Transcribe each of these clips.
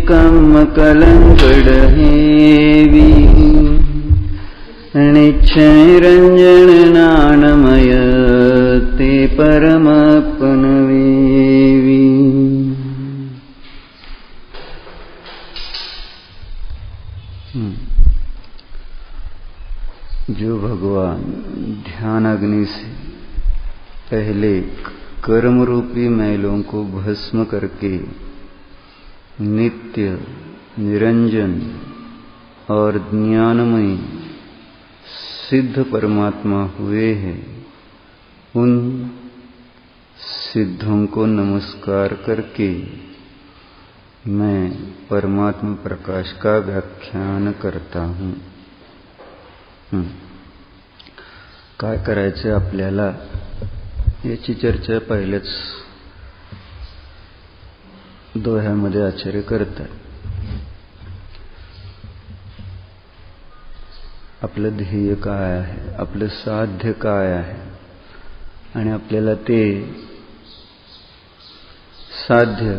कम कलंकड़ heavy निश्चय रंजन नानमय ते परमपन wavy. जो भगवान ध्यान अग्नि से पहले कर्म रूपी मैलों को भस्म करके नित्य निरंजन और ज्ञानमय सिद्ध परमात्मा हुए हैं, उन सिद्धों को नमस्कार करके मैं परमात्मा प्रकाश का व्याख्यान करता हूँ। काय करायचं आपल्याला याची चर्चा पहिल्याच दोह्यामध्ये आचार्य करतात। आपलं ध्येय काय आहे, आपलं साध्य काय आहे आणि आपल्याला ते साध्य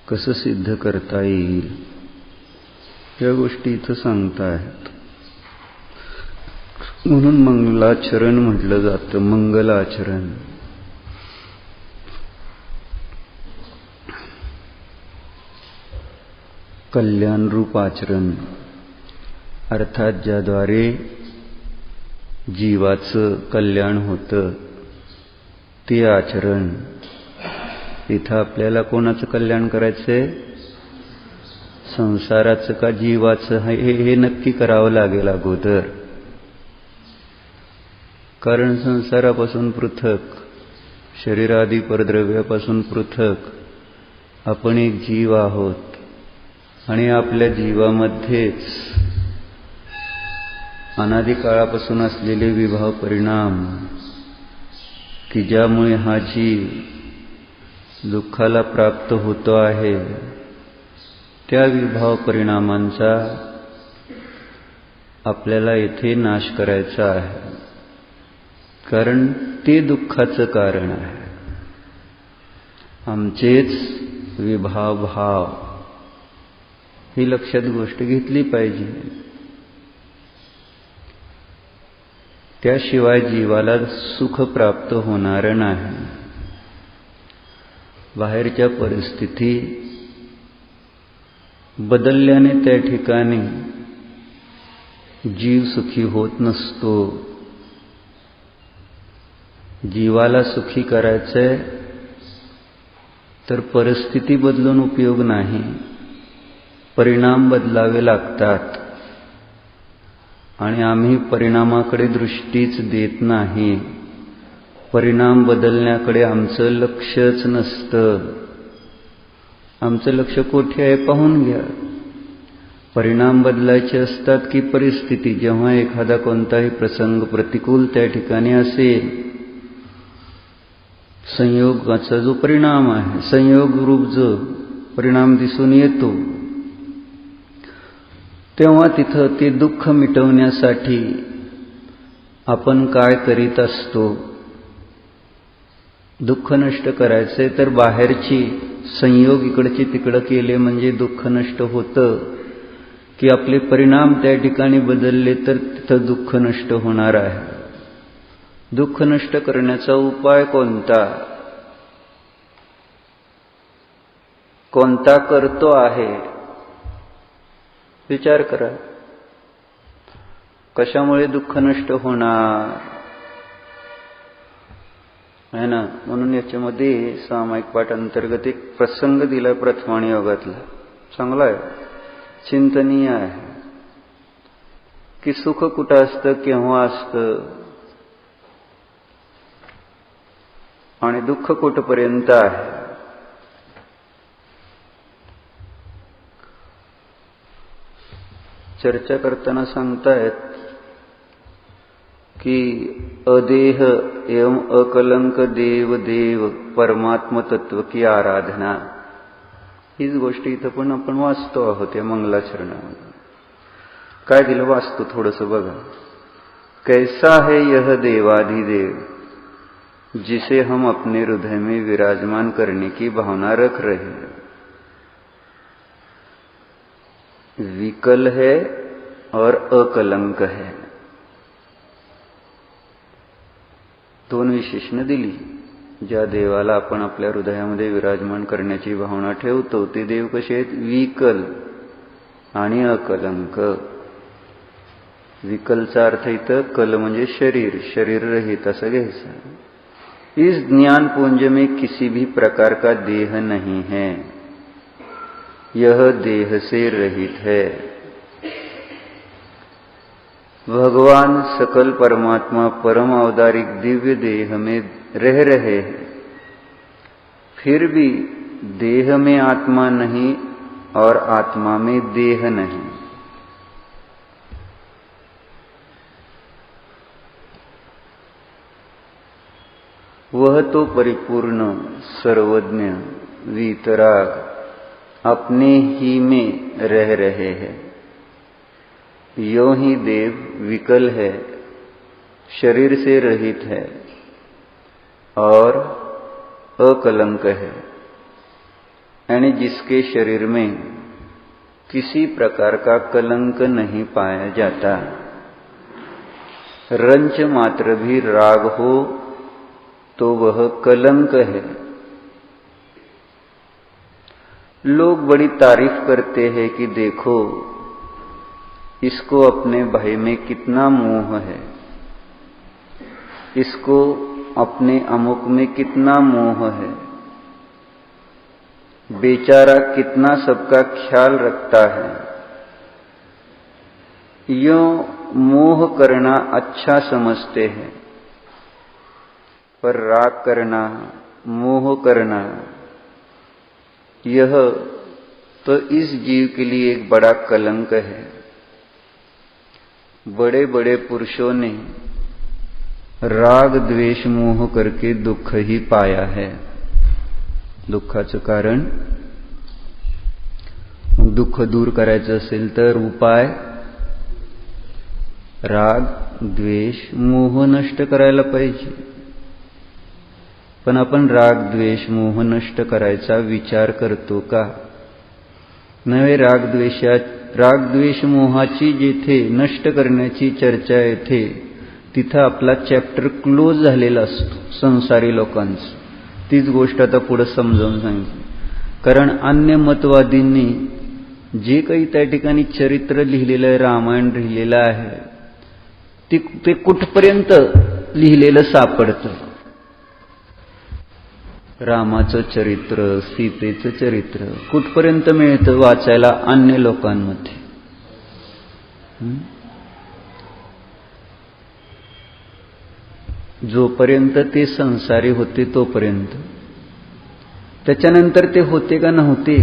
कसं सिद्ध करता येईल या गोष्टी इथं सांगतायत। म्हणून मंगलाचरण म्हटलं जातं, मंगलाचरण। कल्याण रूप आचरण अर्थात ज्याद्वारे जीवाचं कल्याण होतं ते आचरण। इथं आपल्याला कोणाचं कल्याण करायचंय, संसाराचं का जीवाचं, हे नक्की करावं लागेल अगोदर। कारण संसारापासून पृथक, शरीरादी परद्रव्यापासून पृथक आपण एक जीव आहोत आणि आपल्या जीवामध्येच अनादी काळापासून असलेले विभाव परिणाम की ज्यामुळे हा जीव दुःखाला प्राप्त होतो आहे, त्या विभाव परिणामांचा आपल्याला येथे नाश करायचा आहे। कारण ते दुःखाचं कारण आहे, आमचेच विभाव भाव। ही लक्षात गोष्ट घेतली पाहिजे। त्याशिवाय जीवाला सुख प्राप्त होणार नाही। बाहेरच्या परिस्थिती बदलल्याने त्या ठिकाणी जीव सुखी होत नसतो। जीवाला सुखी करायचंय तर परिस्थिती बदलून उपयोग नाही, परिणाम बदलावे लागतात आणि आम्ही परिणामाकडे दृष्टीच देत नाही। परिणाम बदलण्याकडे आमचं लक्षच नसतं। आमचं लक्ष कुठे आहे पाहून घ्या। परिणाम बदलायचे असतात की परिस्थिती, जेव्हा एखादा कोणताही प्रसंग प्रतिकूल त्या ठिकाणी असेल, संयोगाचा जो परिणाम आहे, संयोग रूप जो परिणाम दिसून येतो, तेव्हा तिथं ते दुःख मिटवण्यासाठी आपण काय करीत असतो? दुःख नष्ट करायचे तर बाहेरची संयोग इकडची तिकडं केले म्हणजे दुःख नष्ट होतं, की आपले परिणाम त्या ठिकाणी बदलले तर तिथं दुःख नष्ट होणार आहे। दुःख नष्ट करण्याचा उपाय कोणता? कोणता करतो आहे? विचार करा। कशामुळे दुःख नष्ट होणार आहे ना? म्हणून याच्यामध्ये सामायिक पाठ अंतर्गत एक प्रसंग दिला प्रथमाणी योगातला, चांगला आहे, चिंतनीय आहे की सुख कुठं असतं, केव्हा असतं आणि दुःख कुठपर्यंत आहे। चर्चा करताना सांगतायत की अदेह एवं अकलंक देव देव परमात्म तत्व की आराधना। हीच गोष्ट इथं पण आपण वाचतो आहोत या मंगलाचरणामध्ये। काय दिलं वाचतो थोडंसं बघा। कैसा है यह देवाधिदेव जिसे हम अपने हृदय में विराजमान करने की भावना रख रहे हैं। विकल है और अकलंक है, दोन विशेषणं दिली. ज्या देवाला आपण आपल्या हृदयामध्ये विराजमान करण्याची भावना ठेवतो ते देव कसे आहेत? विकल आणि अकलंक. विकलचा अर्थ इथं कल म्हणजे शरीर, शरीर रहित असं घ्यायचं. इस ज्ञान पुंज में किसी भी प्रकार का देह नहीं है, यह देह से रहित है. भगवान सकल परमात्मा परम अवतारिक दिव्य देह में रह रहे हैं, फिर भी देह में आत्मा नहीं और आत्मा में देह नहीं. वह तो परिपूर्ण सर्वज्ञ वीतराग अपने ही में रह रहे हैं. यों ही देव विकल है, शरीर से रहित है और अकलंक है, यानी जिसके शरीर में किसी प्रकार का कलंक नहीं पाया जाता. रंच मात्र भी राग हो तो वह कलंक है. लोग बड़ी तारीफ करते हैं कि देखो इसको अपने भाई में कितना मोह है, इसको अपने अमुक में कितना मोह है, बेचारा कितना सबका ख्याल रखता है. यूं मोह करना अच्छा समझते हैं, पर राग करना, मोह करना, यह तो इस जीव के लिए एक बड़ा कलंक है. बड़े बड़े पुरुषों ने राग द्वेष मोह करके दुःख ही पाया है. दुःखाचं कारण, दुःख दूर करायचं असेल तर उपाय राग द्वेष मोह नष्ट करायला पाहिजे. पण आपण राग द्वेष मोह नष्ट करायचा विचार करतो का? नव्हे. राग द्वेष मोहाची जेथे नष्ट करण्याची चर्चा येते तिथं आपला चॅप्टर क्लोज झालेला असतो संसारी लोकांचं. तीच गोष्ट आता पुढे समजावून सांगितली. कारण अन्य मतवादींनी जे काही त्या ठिकाणी चरित्र लिहिलेलं आहे, रामायण लिहिलेलं आहे, ते कुठपर्यंत लिहिलेलं सापडतं. रामाचं चरित्र, सीतेचं चरित्र कुठपर्यंत मिळतं वाचायला अन्य लोकांमध्ये? जोपर्यंत ते संसारी होते तोपर्यंत. त्याच्यानंतर ते होते का नव्हते?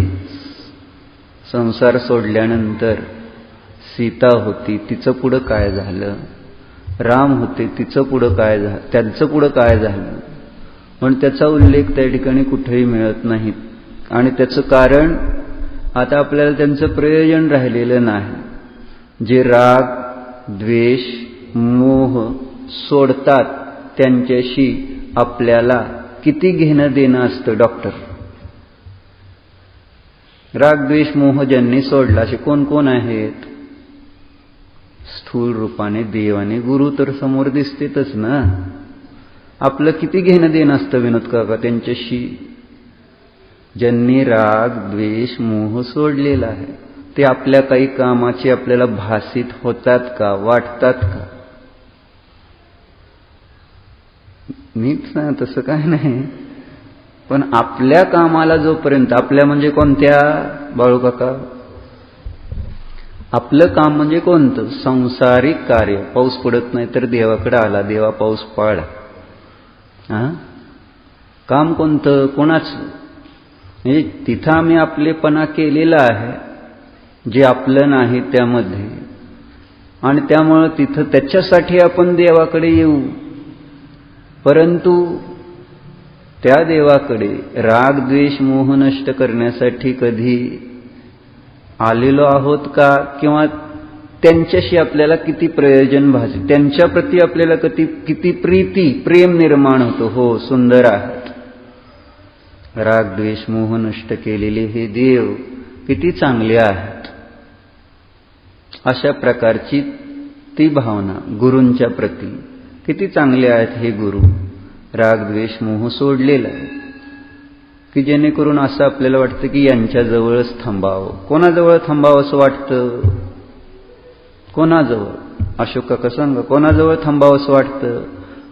संसार सोडल्यानंतर सीता होती, तिचं पुढं काय झालं? राम होते, तिचं पुढं काय झालं? त्यांचं पुढं काय झालं? पण त्याचा उल्लेख त्या ठिकाणी कुठेही मिळत नाही. आणि त्याचं कारण आता आपल्याला त्यांचं प्रयोजन राहिलेलं नाही. जे राग द्वेष मोह सोडतात त्यांच्याशी आपल्याला किती घेणं देणं असतं डॉक्टर? राग द्वेष मोह ज्यांनी सोडला असे कोण कोण आहेत? स्थूल रूपाने देवाने गुरु तर समोर दिसतेच ना. आपलं किती घेणं देणं असतं विनोद काका त्यांच्याशी? ज्यांनी राग द्वेष मोह सोडलेला आहे ते आपल्या काही कामाचे आपल्याला भासित होतात का? वाटतात का? नीट ना, तसं काय नाही. पण आपल्या कामाला जोपर्यंत, आपल्या म्हणजे कोणत्या बाळू काका? आपलं काम म्हणजे कोणतं? संसारिक कार्य. पाऊस पडत नाही तर देवाकडे आला, देवा पाऊस पाड. काम कोणतं? कोणाचं? म्हणजे तिथं आम्ही आपलेपणा केलेला आहे जे आपलं नाही त्यामध्ये, आणि त्यामुळे तिथं त्याच्यासाठी आपण देवाकडे येऊ. परंतु त्या देवाकडे राग द्वेष मोह नष्ट करण्यासाठी कधी आलेलो आहोत का? किंवा त्यांच्याशी आपल्याला किती प्रयोजन भासते, त्यांच्या प्रती आपल्याला किती प्रीती प्रेम निर्माण होतो? हो, सुंदर आहेत. राग द्वेष मोह नष्ट केलेले हे देव किती चांगले आहेत. अशा प्रकारची ती भावना गुरूंच्या प्रती. किती चांगले आहेत हे गुरु, राग द्वेष मोह सोडलेला आहे, की जेणेकरून असं आपल्याला वाटतं की यांच्याजवळच थांबावं. कोणाजवळ थांबावं असं वाटतं? कोणाजवळ? अशोक काका सांगा, कोणाजवळ थांबावं असं वाटतं?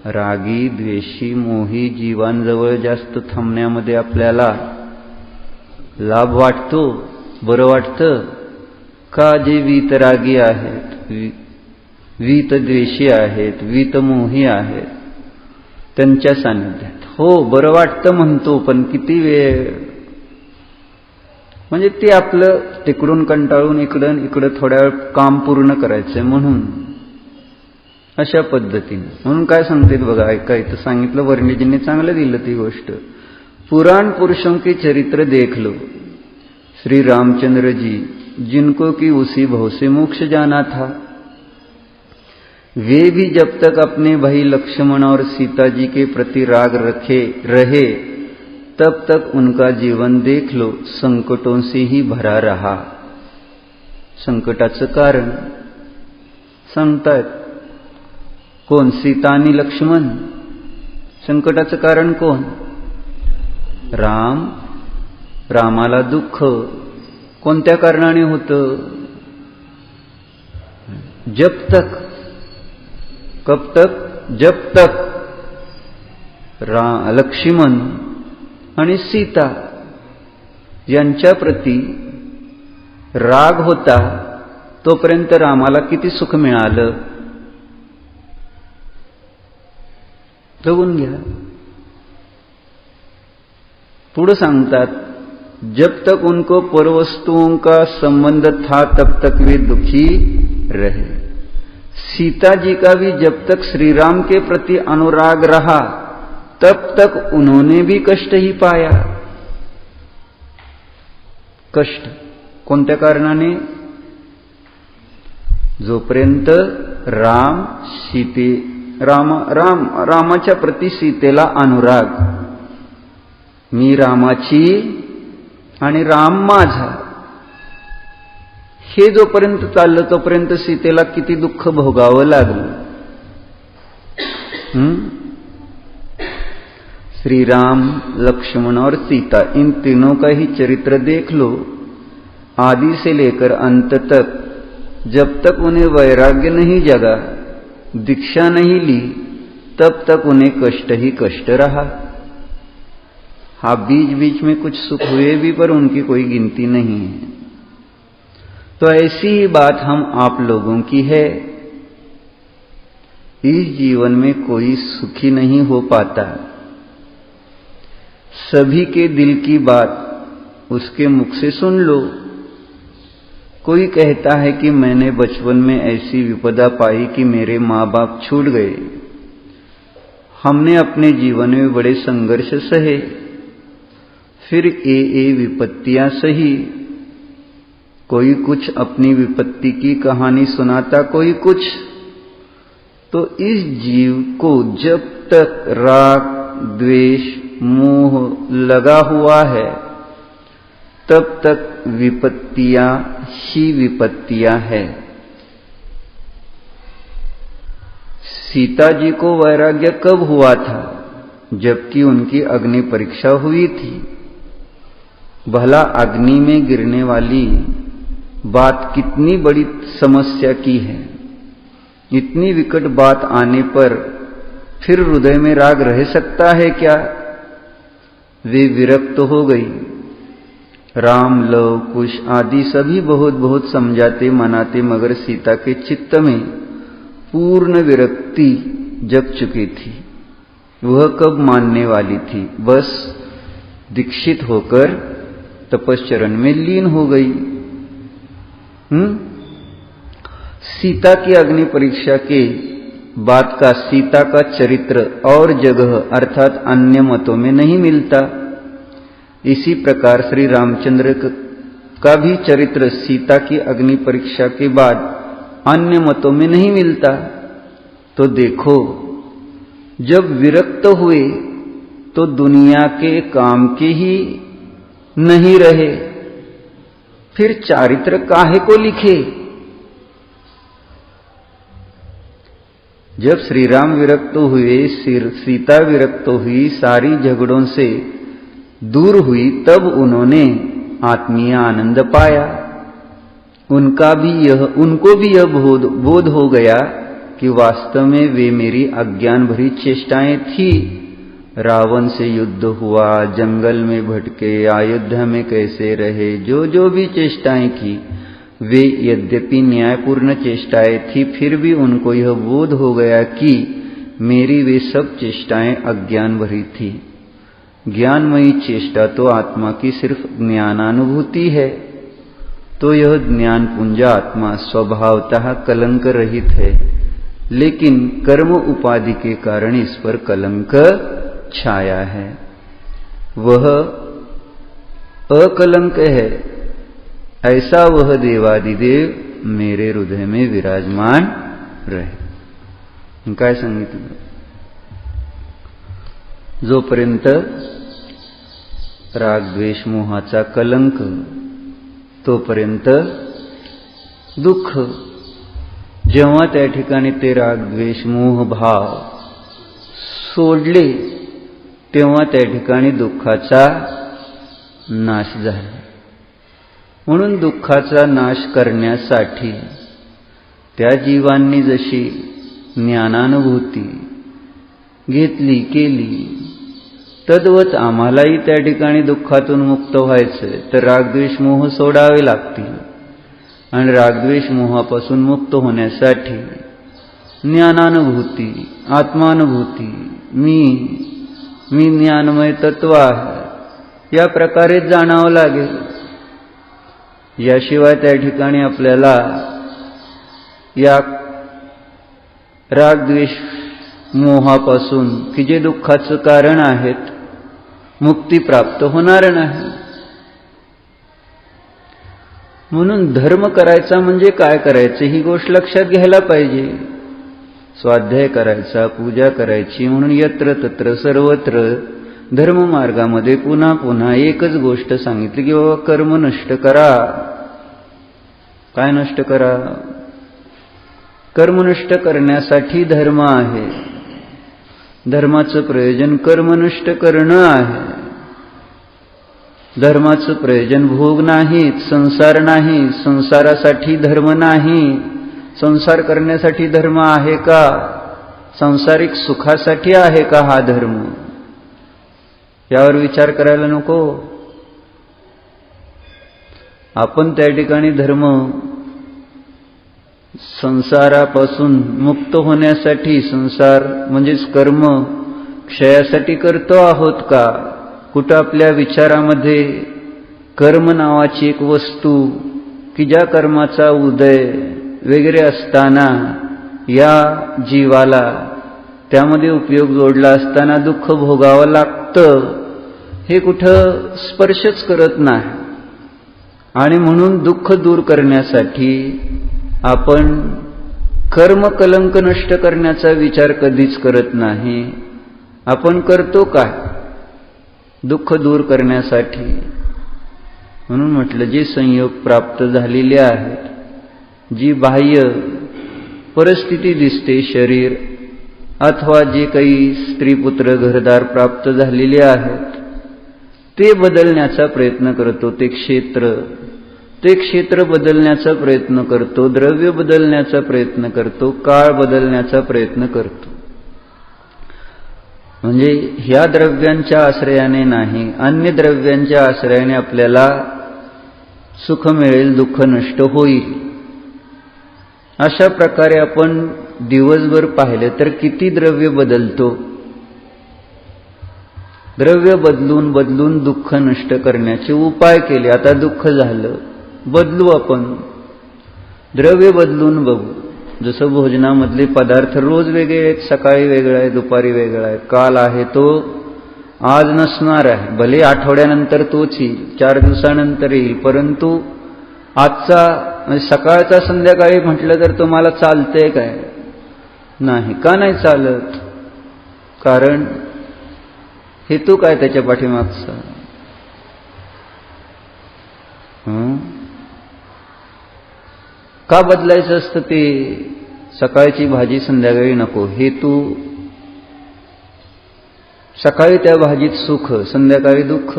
रागी द्वेषी मोही जीवांजवळ जास्त थांबण्यामध्ये आपल्याला लाभ वाटतो, बरं वाटतं का? जे वीतरागी आहेत, वीतद्वेषी आहेत, वीतमोही आहेत, त्यांच्या सानिध्यात हो बरं वाटतं म्हणतो, पण किती वेळ? म्हणजे ते आपलं तिकडून कंटाळून इकडं थोड्या वेळ काम पूर्ण करायचंय म्हणून, अशा पद्धतीने. म्हणून काय सांगते बघा, ऐका, इथं सांगितलं वर्णिजींनी, चांगलं दिलं ती गोष्ट. पुराण पुरुषों के चरित्र देख लो, श्री रामचंद्र जी जिनको कि उसी भव से मोक्ष जाना था, वे भी जब तक अपने भाई लक्ष्मण और सीता जी के प्रति राग रखे रहे तब तक उनका जीवन देख लो संकटों से ही भरा रहा. संकटाचं कारण सांगतायत कोण? सीता आणि लक्ष्मण. संकटाचं कारण कोण? राम. रामाला दुःख कोणत्या कारणाने होतं? जब तक, कब तक? जब तक लक्ष्मण आणि सीता यांच्या प्रती राग होता तोपर्यंत रामाला किती सुख मिळालं? बघून घ्या. पुढे सांगतात, जब तक उनको परवस्तुओं का संबंध था तब तक वे दुखी रहे. सीता जी का भी जब तक श्री राम के प्रति अनुराग रहा तब तक उन्होंने भी कष्ट ही पाया. कष्ट कोणत्या कारणाने? जोपर्यंत रामाच्या प्रति सीतेला अनुराग, मी रामाची आणि राम माझा, हे जोपर्यंत चाललं तोपर्यंत सीतेला किती दुःख भोगावं लागलं. श्री राम, लक्ष्मण और सीता, इन तीनों का ही चरित्र देख लो. आदि से लेकर अंत तक, जब तक उन्हें वैराग्य नहीं जगा, दीक्षा नहीं ली, तब तक उन्हें कष्ट ही कष्ट रहा. हाँ, बीच बीच में कुछ सुख हुए भी, पर उनकी कोई गिनती नहीं है. तो ऐसी ही बात हम आप लोगों की है. इस जीवन में कोई सुखी नहीं हो पाता. सभी के दिल की बात उसके मुख से सुन लो. कोई कहता है कि मैंने बचपन में ऐसी विपदा पाई कि मेरे माँ बाप छूट गए. हमने अपने जीवन में बड़े संघर्ष सहे, फिर ये विपत्तियां सही. कोई कुछ अपनी विपत्ति की कहानी सुनाता, कोई कुछ. तो इस जीव को जब तक राग द्वेष मोह लगा हुआ है तब तक विपत्तियां ही विपत्तियां है. सीता जी को वैराग्य कब हुआ था? जबकि उनकी अग्नि परीक्षा हुई थी. भला अग्नि में गिरने वाली बात कितनी बड़ी समस्या की है. इतनी विकट बात आने पर फिर हृदय में राग रह सकता है क्या? वे विरक्त हो गई. राम, लव, कुश आदि सभी बहुत बहुत समझाते मनाते, मगर सीता के चित्त में पूर्ण विरक्ति जग चुकी थी. वह कब मानने वाली थी? बस दीक्षित होकर तपश्चरण में लीन हो गई. सीता की अग्नि परीक्षा के बाद का सीता का चरित्र और जगह अर्थात अन्य मतों में नहीं मिलता. इसी प्रकार श्री रामचंद्र का भी चरित्र सीता की अग्नि परीक्षा के बाद अन्य मतों में नहीं मिलता. तो देखो, जब विरक्त हुए तो दुनिया के काम के ही नहीं रहे, फिर चरित्र काहे को लिखे? जब श्री राम विरक्त हुए, सीता विरक्त हुई, सारी झगड़ों से दूर हुई, तब उन्होंने आत्मीय आनंद पाया। उनको भी यह बोध हो गया कि वास्तव में वे मेरी अज्ञान भरी चेष्टाएं थी। रावण से युद्ध हुआ, जंगल में भटके, अयोध्या में कैसे रहे, जो भी चेष्टाएं की वे यद्यपि न्यायपूर्ण चेष्टाएं थी, फिर भी उनको यह बोध हो गया कि मेरी वे सब चेष्टाएं अज्ञान भरी थी। ज्ञानमयी चेष्टा तो आत्मा की सिर्फ ज्ञानानुभूति है, तो यह ज्ञानपुंज आत्मा स्वभावतः कलंक रहित है, लेकिन कर्म उपाधि के कारण इस पर कलंक छाया है। वह अकलंक है, ऐसा वह देवादिदेव मेरे हृदय में विराजमान रहे। काय सांगितलं? जोपर्यंत राग द्वेष मोहाचा कलंक, तोपर्यंत दुःख। जेव्हा त्या ठिकाणी ते राग द्वेष मोह भाव सोडले, तेव्हा त्या ठिकाणी दुःखाचा नाश झाला। म्हणून दुःखाचा नाश करण्यासाठी त्या जीवांनी जशी ज्ञानानुभूती घेतली केली, तद्वत आम्हालाही त्या ठिकाणी दुःखातून मुक्त व्हायचंय, तर रागद्वेष मोह सोडावे लागतील। आणि रागद्वेष मोहापासून मुक्त होण्यासाठी ज्ञानानुभूती, आत्मानुभूती, मी ज्ञानमय तत्व आहे, या प्रकारे जाणावं लागेल। याशिवाय त्या ठिकाणी आपल्याला या रागद्वेष मोहापासून, की जे दुःखाचं कारण आहेत, मुक्ती प्राप्त होणार नाही। म्हणून धर्म करायचा म्हणजे काय करायचं ही गोष्ट लक्षात घ्यायला पाहिजे। स्वाध्याय करायचा, पूजा करायची, म्हणून यत्र तत्र सर्वत्र धर्म मार्गामध्ये पुन्हा पुन्हा एकच गोष्ट सांगितली की बाबा कर्म नष्ट करा। काय नष्ट करा? कर्म नष्ट करण्यासाठी धर्म आहे। धर्माचं प्रयोजन कर्म नष्ट करणं आहे। धर्माचं प्रयोजन भोग नाही, संसार नाही, संसारासाठी धर्म नाही। संसार करण्यासाठी धर्म आहे का? सांसारिक सुखासाठी आहे का हा धर्म? यावर विचार करायला नको? आपण त्या ठिकाणी धर्म संसारापासून मुक्त होण्यासाठी, संसार म्हणजेच कर्म क्षयासाठी करतो आहोत का? कुठं आपल्या विचारामध्ये कर्म नावाची एक वस्तू, की ज्या कर्माचा उदय वगैरे असताना या जीवाला त्यामध्ये उपयोग जोडला असताना दुःख भोगावं लागतं, हे कुठं स्पर्शच करत नाही। आणि म्हणून दुःख दूर करण्यासाठी आपण कर्म कलंक नष्ट करण्याचा विचार कधीच करत नाही। आपण करतो काय? दुःख दूर करण्यासाठी। म्हणून म्हटलं, जे संयोग प्राप्त झालेले आहेत, जी बाह्य परिस्थिती दिसते, शरीर अथवा जे काही स्त्री पुत्र घरदार प्राप्त झालेले आहेत, ते बदलण्याचा प्रयत्न करतो। ते क्षेत्र बदलण्याचा प्रयत्न करतो, द्रव्य बदलण्याचा प्रयत्न करतो, काळ बदलण्याचा प्रयत्न करतो। म्हणजे ह्या द्रव्यांच्या आश्रयाने नाही, अन्य द्रव्यांच्या आश्रयाने आपल्याला सुख मिळेल, दुःख नष्ट होईल। अशा प्रकारे आपण दिवसभर पाहिले तर किती द्रव्य बदलतो। द्रव्य बदलून बदलून दुःख नष्ट करण्याचे उपाय केले। आता दुःख झालं, बदलू आपण, द्रव्य बदलून बघू। जसं भोजनामधले पदार्थ रोज वेगळे आहेत, सकाळी वेगळा आहे, दुपारी वेगळा आहे, काल आहे तो आज नसणार आहे, भले आठवड्यानंतर तोच येईल, 4 दिवसानंतर येईल, परंतु आजचा सकाळचा संध्याकाळी म्हटलं तर तुम्हाला चालतंय काय? नाही। का नाही चालत? कारण हेतू काय त्याच्या पाठीमागचा? का बदलायचं असतं ते? सकाळची भाजी संध्याकाळी नको, हेतू सकाळी त्या भाजीत सुख, संध्याकाळी दुःख,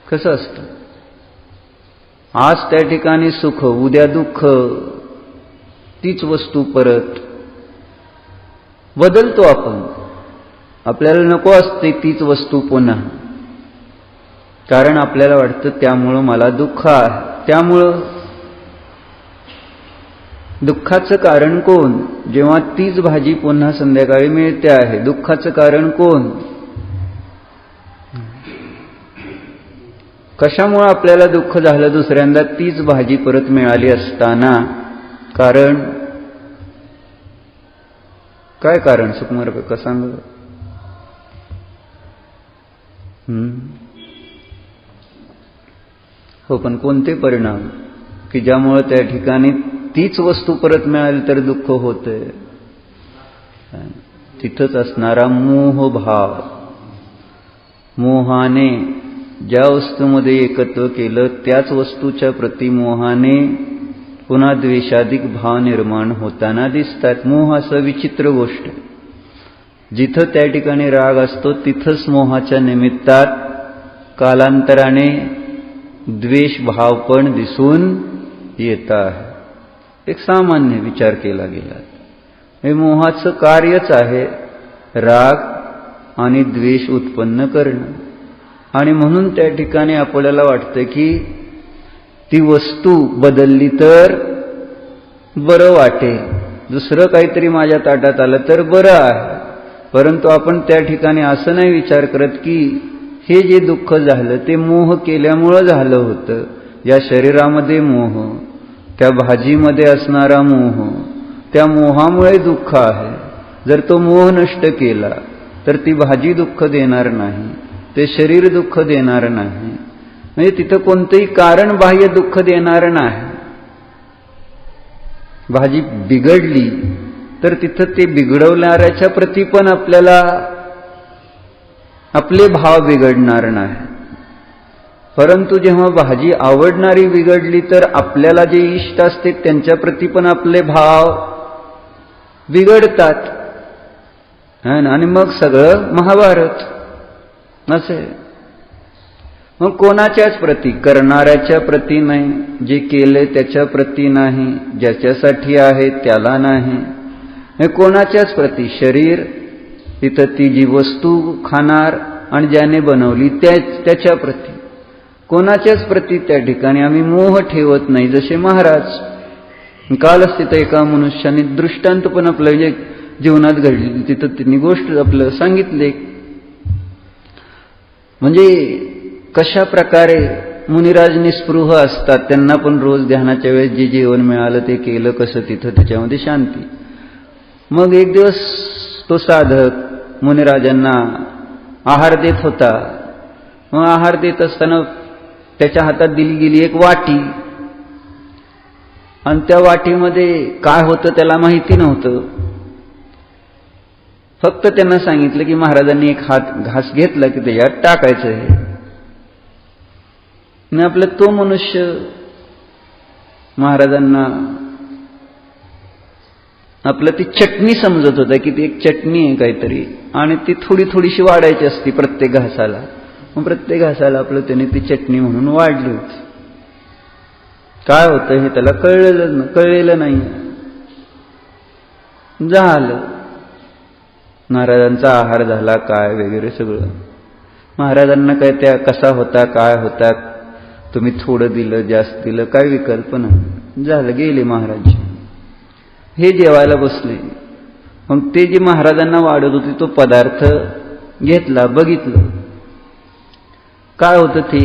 कसं असतं? आज त्या ठिकाणी सुख, उद्या दुःख, तीच वस्तू परत बदलतो आपण. आपल्याला नको असते तीच वस्तू पुन्हा, कारण आपल्याला वाटतं त्यामुळं मला दुःख आहे. त्यामुळं दुःखाचं कारण कोण? जेव्हा तीच भाजी पुन्हा संध्याकाळी मिळते आहे, दुःखाचं कारण कोण? कशामुळे आपल्याला दुःख झालं दुसऱ्यांदा तीच भाजी परत मिळाली असताना? कारण काय कारण? सुकुमार काका सांग. हो, पण कोणते परिणाम की ज्यामुळे त्या ठिकाणी तीच वस्तू परत मिळाली तर दुःख होतंय? तिथंच असणारा मोहभाव. मोहाने ज्या वस्तूमध्ये एकत्व केलं त्याच वस्तूच्या प्रति मोहाने पुन्हा द्वेषाधिक भाव निर्माण होताना दिसतात. मोह असं विचित्र गोष्ट आहे. जिथं त्या ठिकाणी राग असतो तिथंच मोहाच्या निमित्तात कालांतराने द्वेष भाव पण दिसून येत आहे. एक सामान्य विचार केला गेला. हे मोहाचं कार्यच आहे राग आणि द्वेष उत्पन्न करणं. आणि म्हणून त्या ठिकाणी आपल्याला वाटतं की ती वस्तू बदलली तर बरं वाटेल, दुसरं काहीतरी माझ्या ताटात आलं तर बरं आहे. परंतु आपण त्या ठिकाणी असं नाही विचार करत की हे जे दुःख झालं ते मोह केल्यामुळं झालं होतं. या शरीरामध्ये मोह, त्या भाजीमध्ये असणारा मोह, त्या मोहामुळे दुःख आहे. जर तो मोह नष्ट केला तर ती भाजी दुःख देणार नाही, ते शरीर दुःख देणार नाही. म्हणजे तिथं कोणतंही कारण बाह्य दुःख देणार नाही. भाजी बिघडली तर तिथं ते बिघडवणाऱ्याच्या प्रती पण आपल्याला आपले भाव बिघडणार नाही. परंतु जेव्हा भाजी आवडणारी बिघडली तर आपल्याला जे इष्ट असते त्यांच्या प्रती पण आपले भाव बिघडतात. आणि मग सगळं महाभारत नसे. मग कोणाच्याच प्रती? करणाऱ्याच्या प्रती नाही, जे केले त्याच्या प्रती नाही, ज्याच्यासाठी आहे त्याला नाही. कोणाच्याच प्रती? शरीर, तिथं ती जी वस्तू खाणार आणि ज्याने बनवली त्याच्या प्रती. कोणाच्याच प्रती त्या ठिकाणी आम्ही मोह ठेवत नाही. जसे महाराज कालच तिथं एका मनुष्याने दृष्टांत पण आपलं जे जीवनात घडली तिथं त्यांनी गोष्ट आपलं सांगितले. म्हणजे कशा प्रकारे मुनिराज निस्पृह असतात, त्यांना पण रोज ध्यानाच्या वेळेस जे जेवण मिळालं ते केलं, कसं तिथं त्याच्यामध्ये शांती. मग एक दिवस तो साधक मुनिराजांना आहार देत होता. मग आहार देत असताना त्याच्या हातात दिली गेली एक वाटी, आणि त्या वाटीमध्ये काय होतं त्याला माहिती नव्हतं. फक्त त्यांना सांगितलं की महाराजांनी एक हात घास घेतला की त्याच्यात टाकायचं आहे. आणि आपलं तो मनुष्य महाराजांना आपलं ती चटणी समजत होता की ती एक चटणी आहे काहीतरी, आणि ती थोडी थोडीशी वाढायची असती प्रत्येक घासाला. मग प्रत्येक घासाला आपलं त्याने ती चटणी म्हणून वाढली होती. काय होतं हे त्याला कळलेलं नाही. झालं महाराजांचा आहार झाला काय वगैरे सगळं. महाराजांना काय त्या कसा होता काय होता, तुम्ही थोडं दिलं जास्त दिलं काय विकल्पना. झालं गेले महाराज. हे जेवायला बसले. मग ते जे महाराजांना वाढत होते तो पदार्थ घेतला, बघितलं काय होतं ते.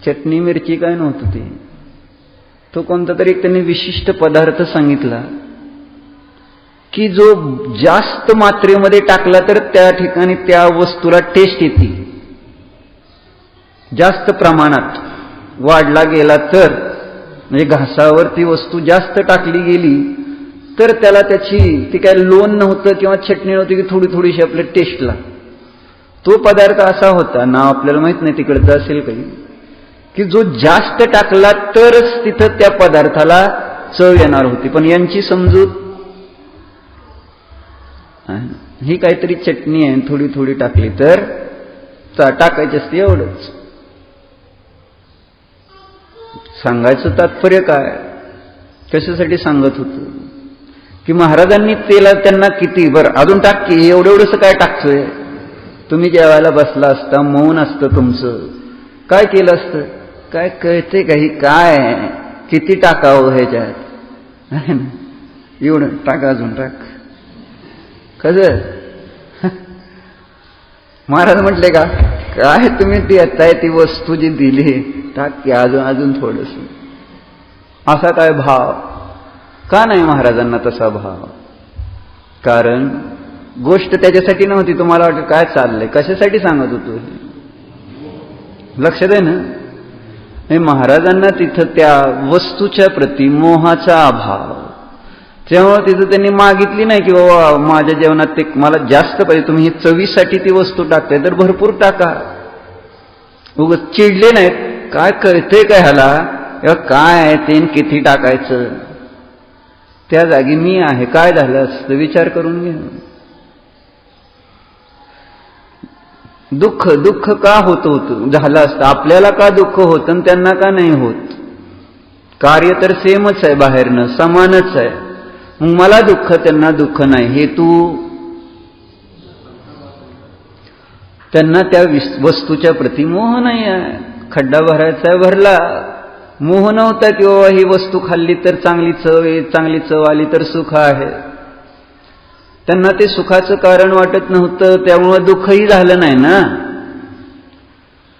चटणी मिरची काय नव्हतं ते. तो कोणता तरी एक त्यांनी विशिष्ट पदार्थ सांगितला की जो जास्त मात्रेमध्ये टाकला तर त्या ठिकाणी त्या वस्तूला टेस्ट येते. जास्त प्रमाणात वाढला गेला तर, म्हणजे घासावर ती वस्तू जास्त टाकली गेली तर त्याला त्याची ती काय लोण नव्हतं किंवा चटणी नव्हती की थोडी थोडीशी आपल्या टेस्टला. तो पदार्थ असा होता, नाव आपल्याला माहित नाही तिकडचं असेल काही, की जो जास्त टाकला तरच तिथं त्या पदार्थाला चव येणार होती. पण यांची समजूत ही काहीतरी चटणी आहे, थोडी थोडी टाकली तर टाकायची असते एवढंच. सांगायचं तात्पर्य काय, कशासाठी सांगत होतं की महाराजांनी तेला त्यांना किती बरं अजून टाक की एवढंसं काय टाकतोय. तुम्ही जेवायला बसला असता, मौन असतं तुमचं, काय केलं असतं. काय कळते काही काय किती टाकावं ह्याच्यात, एवढं टाक अजून टाक. कसं महाराज म्हटले का काय तुम्ही ती येताय ती वस्तू जी दिली टाक की अजून अजून थोडस. असा काय भाव का नाही महाराजांना तसा भाव. कारण गोष्ट त्याच्यासाठी नव्हती. तुम्हाला वाटतं काय चाललंय, कशासाठी सांगत होतो हे लक्ष दे ना. महाराजांना तिथं त्या वस्तूच्या प्रती मोहाचा अभाव, त्यामुळे तिथं त्यांनी मागितली नाही की बाबा माझ्या जेवणात ते मला जास्त पाहिजे, तुम्ही ही चवीसाठी ती वस्तू टाकताय तर भरपूर टाका. उगाच चिडले नाहीत. काय कळतंय काय ह्याला, काय ते किती टाकायचं. त्या जागी मी आहे, काय झालं असतं विचार करून घे. दुःख दुःख का होतं झालं असतं, आपल्याला का दुःख होतं आणि त्यांना का नाही होत. कार्य तर सेमच आहे, बाहेरनं समानच आहे. मग मला दुःख त्यांना दुःख नाही. हेतू त्यांना त्या वस्तूच्या प्रती मोह नाही आहे. खड्डा भरायचा भरला, मोह नव्हता की बाबा ही वस्तू खाल्ली तर चांगली चव आहे, चांगली चव आली तर सुख आहे. त्यांना ते सुखाचं कारण वाटत नव्हतं, त्यामुळं दुःखही झालं नाही ना.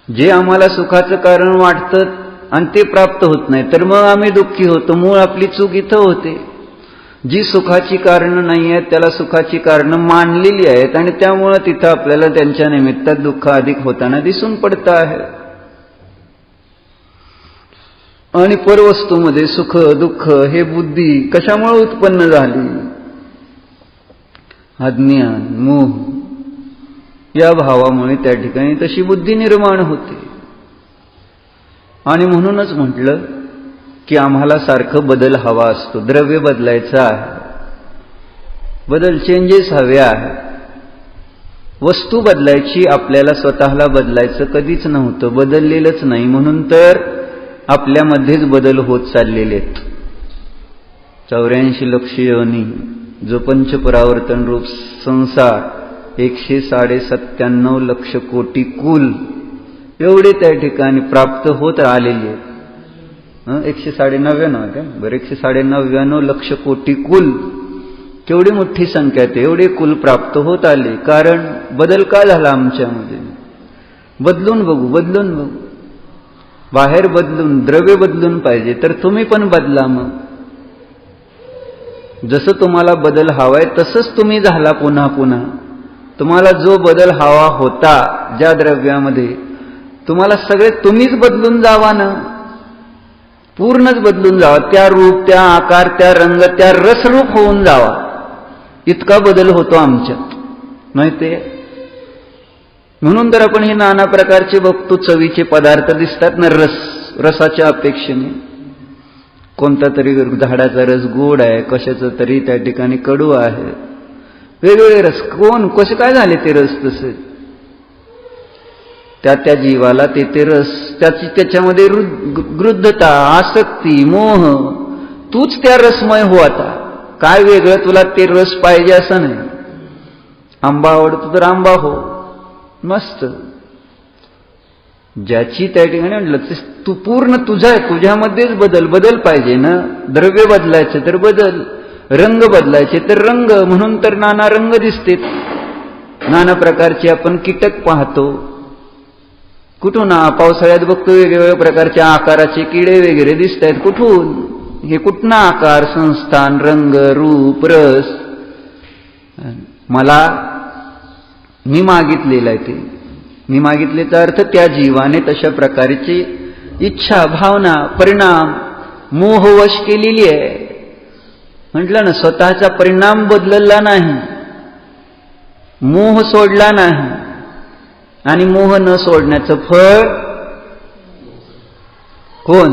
जे आम्हाला सुखाचं कारण वाटतं आणि ते प्राप्त होत नाही तर मग आम्ही दुःखी होतो. मूळ आपली चूक इथं होते. जी सुखाची कारणं नाही आहेत त्याला सुखाची कारणं मानलेली आहेत आणि त्यामुळं तिथं आपल्याला त्यांच्या निमित्तात दुःख अधिक होताना दिसून पडतं आहे. आणि परवस्तूमध्ये सुख दुःख हे बुद्धी कशामुळे उत्पन्न झाली, अज्ञान मोह या भावामुळे त्या ठिकाणी तशी बुद्धी निर्माण होते. आणि म्हणूनच म्हटलं की आम्हाला सारखं बदल हवा असतो. द्रव्य बदलायचं आहे, बदल चेंजेस हवे आहे. वस्तू बदलायची, आपल्याला स्वतःला बदलायचं कधीच नव्हतं, बदललेलंच नाही. म्हणून तर आपल्यामध्येच बदल होत चाललेले आहेत. 84 लक्ष योनी जो पंचपरावर्तन रूप संसार 197 लक्ष कोटी कुल एवढे त्या ठिकाणी प्राप्त होत आलेले आहेत. 199 काय बरं 199 लक्ष कोटी कुल केवढी मोठी संख्या आहे. एवढे कुल प्राप्त होत आले. कारण बदल का झाला आमच्यामध्ये. बदलून बघू, बदलून बघू. बाहेर बदलून द्रव्य बदलून पाहिजे तर तुम्ही पण बदला. मग जसं तुम्हाला बदल हवाय तसंच तुम्ही झाला पुन्हा पुन्हा. तुम्हाला जो बदल हवा होता ज्या द्रव्यामध्ये तुम्हाला सगळे तुम्हीच बदलून जावा ना, पूर्णच बदलून जावा. त्या रूप त्या आकार त्या रंग त्या रसरूप होऊन जावा. इतका बदल होतो आमच्यात माहिती आहे. म्हणून तर आपण हे नाना प्रकारचे बघतो. चवीचे पदार्थ दिसतात ना, रसाच्या अपेक्षेने. कोणता तरी झाडाचा रस गोड आहे, कशाचा तरी त्या ठिकाणी कडू आहे. वेगवेगळे रस कोण कसे काय झाले ते रस तसे. त्या जीवाला ते रस त्याच्यामध्ये गृद्धता आसक्ती मोह. तूच त्या रसमय हो. आता काय वेगळं तुला ते रस पाहिजे असं नाही. आंबा आवडतो तर आंबा हो, मस्त. ज्याची त्या ठिकाणी म्हटलं तू पूर्ण तुझ्यामध्येच बदल पाहिजे ना. द्रव्य बदलायचं तर बदल, रंग बदलायचे तर रंग. म्हणून तर नाना रंग दिसते, नाना प्रकारचे आपण कीटक पाहतो. कुठून पावसाळ्यात बघतो वेगवेगळ्या प्रकारच्या आकाराचे किडे वगैरे दिसत आहेत. कुठून हे कुठला आकार संस्थान रंग रूप रस. मी मागितलेलं आहे ते. मी मागितलेचा अर्थ त्या जीवाने तशा प्रकारची इच्छा भावना परिणाम मोहवश केलेली आहे. म्हटलं ना, स्वतःचा परिणाम बदलला नाही, मोह सोडला नाही. आणि मोह न सोडण्याचं फळ कोण?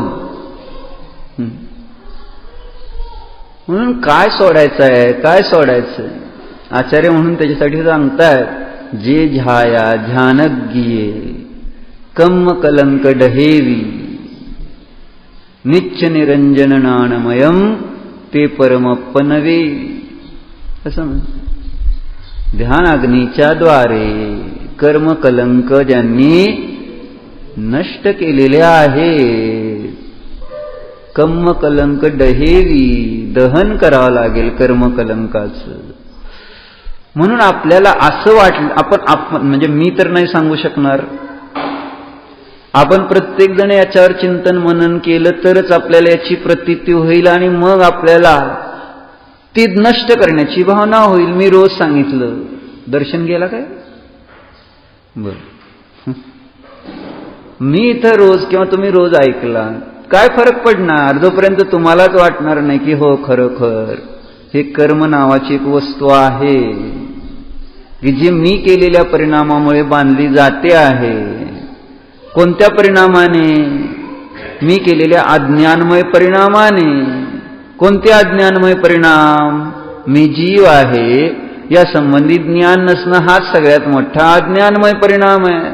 म्हणून काय सोडायचं आहे, काय सोडायचं? आचार्य म्हणून त्याच्यासाठी सांगतात, जे झाया ध्यानज्ञिये कम्म कलंक डहेवी नित्य निरंजन नानमयम ते परमप्पनवे. असं म्हणतात. ध्यानाग्नीच्या द्वारे कर्मकलंक ज्यांनी नष्ट केलेले आहे, कम्मकलंक डहेवी, दहन करावं लागेल कर्मकलंकाचं. म्हणून आपल्याला असं वाटलं, आपण म्हणजे मी तर नाही सांगू शकणार, आपण प्रत्येक जण याच्यावर चिंतन मनन केलं तरच आपल्याला याची प्रतीती होईल आणि मग आपल्याला ती नष्ट करण्याची भावना होईल. मी रोज सांगितलं, दर्शन गेला काय? बर, मी इथं रोज किंवा तुम्ही रोज ऐकला, काय फरक पडणार? जोपर्यंत तुम्हालाच वाटणार नाही की हो खरोखर हे कर्म नावाची एक वस्तू आहे की जी मी केलेल्या परिणामामुळे बांधली जाते आहे. कोणत्या परिणामाने? मी केलेल्या अज्ञानमय परिणामाने. कोणते अज्ञानमय परिणाम? मी जीव आहे या संबंधी ज्ञान नसणं हाच सगळ्यात मोठा अज्ञानमय परिणाम आहे.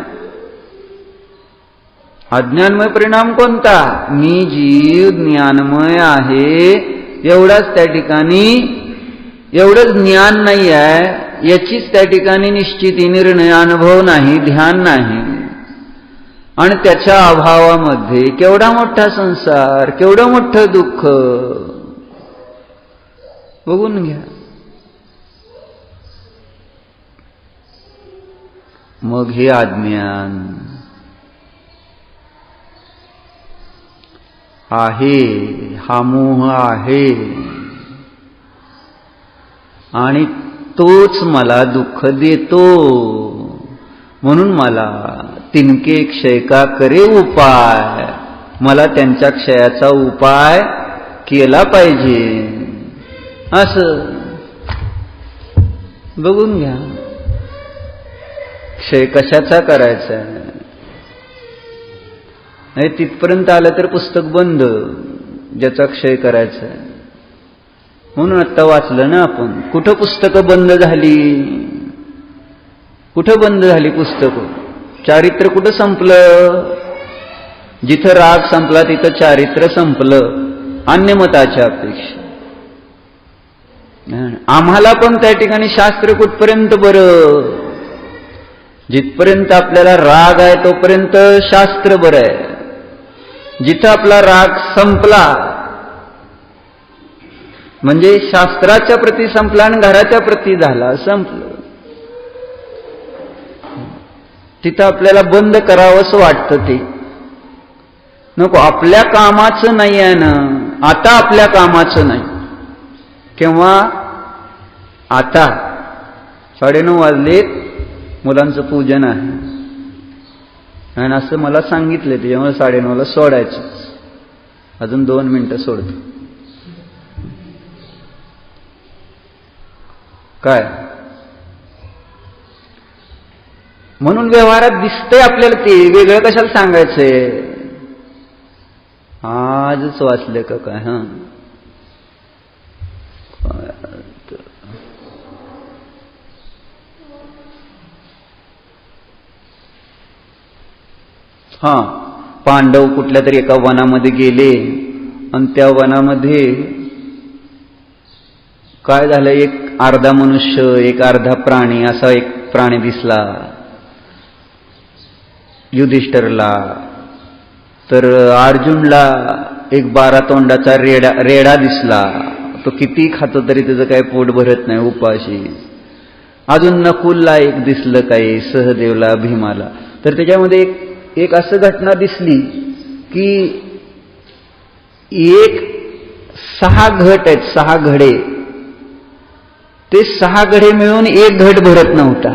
अज्ञानमय परिणाम कोणता? मी जीव ज्ञानमय आहे एवढाच त्या ठिकाणी, एवढंच ज्ञान नाही आहे याचीच त्या ठिकाणी निश्चिती, निर्णय, अनुभव नाही, ध्यान नाही. आणि त्याच्या अभावामध्ये केवढा मोठा संसार, केवढं मोठं दुःख बघून घ्या. मग हे अज्ञान आहे, हा मोह आहे आणि तोच मला दुःख देतो. म्हणून मला तिनके क्षय का करे उपाय, मला त्यांच्या क्षयाचा उपाय केला पाहिजे. असं बघून घ्या. क्षय कशाचा करायचा आहे? नाही तिथपर्यंत आलं तर पुस्तक बंद, ज्याचा क्षय करायचा आहे. म्हणून आत्ता वाचलं ना आपण, कुठं पुस्तकं बंद झाली? कुठं बंद झाली पुस्तकं? चारित्र्य कुठं संपलं? जिथं राग संपला तिथं चारित्र्य संपलं, अन्यमताच्या अपेक्षा. आम्हाला पण त्या ठिकाणी शास्त्र कुठपर्यंत बरं? जिथपर्यंत आपल्याला राग आहे तोपर्यंत शास्त्र बरं आहे. जिथं आपला राग संपला म्हणजे शास्त्राच्या प्रती संपला आणि घराच्या प्रती झाला, संपलं. तिथं आपल्याला बंद करावंसं वाटतं. ते नको, आपल्या कामाचं नाही आहे ना. आता आपल्या कामाचं नाही. केव्हा? आता 9:30 वाजलेत, मुलांचं पूजन आहे आणि असं मला सांगितलं, त्याच्यामुळे 9:30ला सोडायचं. अजून 2 मिनिटं सोडतो. काय? म्हणून व्यवहारात दिसतंय आपल्याला, ते वेगळं कशाला सांगायचंय? आजच वाचलं का काय? पांडव कुठल्या तरी एका वनामध्ये गेले आणि त्या वनामध्ये काय झालं, एक अर्धा मनुष्य एक अर्धा प्राणी असा एक प्राणी दिसला युधिष्ठिरला. तर अर्जुनला एक 12 तोंडाचा रेडा दिसला. तो किती खातो तरी त्याचं काही पोट भरत नाही, उपाशी. अजून नकुलला एक दिसलं, काही सहदेवला, भीमाला. तर त्याच्यामध्ये एक असं घटना दिसली की एक 6 घट आहेत, 6 घडे. ते 6 घडे मिळून एक घट भरत नव्हता,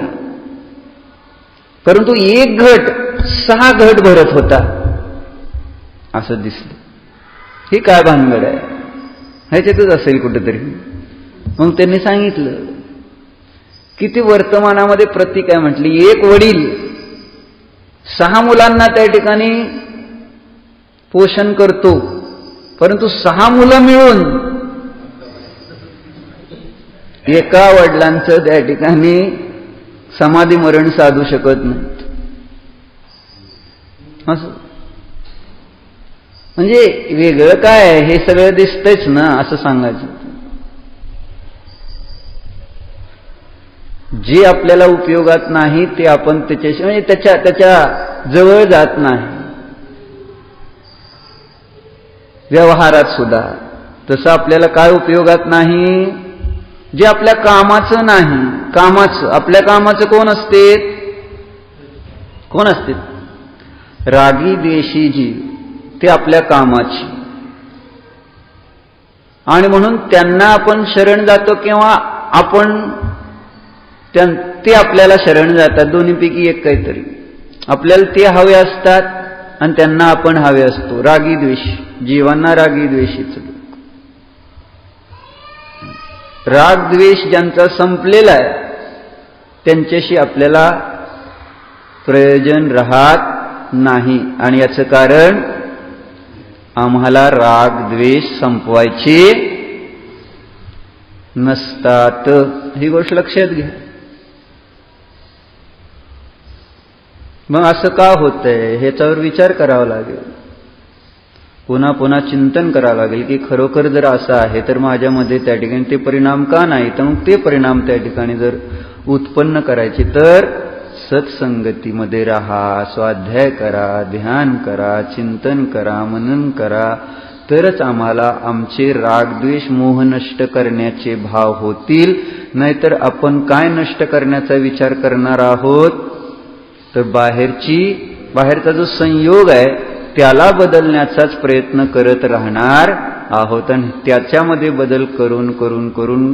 परंतु एक घट 6 घट भरत होता, असं दिसलं. हे काय भानगड आहे? ह्याच्यातच असेल कुठेतरी. मग त्यांनी सांगितलं की ती वर्तमानामध्ये प्रतीक आहे म्हटली. एक वडील 6 मुलांना त्या ठिकाणी पोषण करतो, परंतु 6 मुलं मिळून एका वडिलांचं त्या ठिकाणी समाधी मरण साधू शकत नाहीत. असं म्हणजे वेगळं काय आहे हे सगळं दिसतंच ना, असं सांगायचं. जे आपल्याला उपयोगात नाही ते आपण त्याच्याशी म्हणजे त्याच्या जवळ जात नाही. व्यवहारात सुद्धा तसं आपल्याला काय उपयोगात नाही, जे आपल्या कामाचं नाही. आपल्या कामाचं कोण असते? रागी द्वेषी जीव, ते आपल्या कामाची. आणि म्हणून त्यांना आपण शरण जातो किंवा आपण ते आपल्याला शरण जातात. दोन्हीपैकी एक काहीतरी. आपल्याला ते हवे असतात आणि त्यांना आपण हवे असतो. रागी द्वेषी जीवांना रागी द्वेषीच. राग द्वेष ज्यांचा संपलेला आहे त्यांच्याशी आपल्याला प्रयोजन राहत नाही. आणि याचं कारण आम्हाला राग द्वेष संपवायचे नसतात. ही गोष्ट लक्षात घ्या. मग असं का होतंय ह्याच्यावर विचार करावा लागेल. पुन्हा पुन्हा चिंतन करावं लागेल की खरोखर जर असं आहे तर माझ्यामध्ये त्या ठिकाणी ते परिणाम का नाही. तर मग ते परिणाम त्या ठिकाणी जर उत्पन्न करायचे तर सत्संगतीमध्ये राहा, स्वाध्याय करा, ध्यान करा, चिंतन करा, मनन करा, तरच आम्हाला आमचे रागद्वेष मोह नष्ट करण्याचे भाव होतील. नाहीतर आपण काय नष्ट करण्याचा विचार करणार आहोत, तर बाहेरचा जो संयोग आहे त्याला बदलण्याचाच प्रयत्न करत राहणार आहोत. आणि त्याच्यामध्ये बदल करून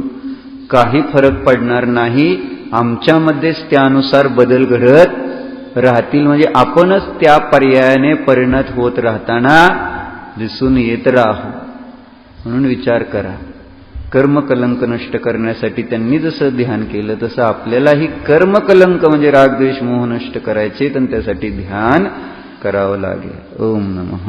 काही फरक पडणार नाही. आमच्यामध्येच त्यानुसार बदल घडत राहतील. म्हणजे आपणच त्या पर्यायाने परिणत होत राहताना दिसून येत राहू. म्हणून विचार करा. कर्मकलंक नष्ट करण्यासाठी त्यांनी जसं ध्यान केलं तसं आपल्यालाही कर्मकलंक म्हणजे रागद्वेष मोह नष्ट करायचे, तर त्यासाठी ध्यान करावं लागेल. ओम नमः.